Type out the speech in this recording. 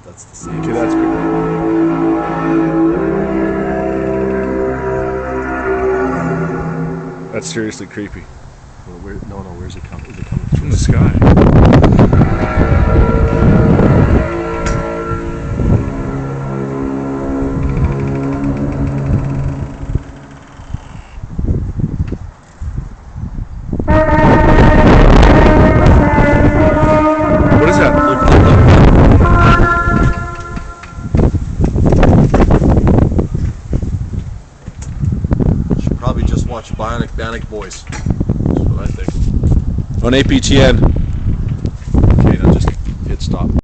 That's the same. Okay, that's good. That's seriously creepy. Well, where's it coming? Is it coming From the sky. What is that? Look. Should probably just watch Bionic Boys. That's what I think. On APTN. Okay, now just hit stop.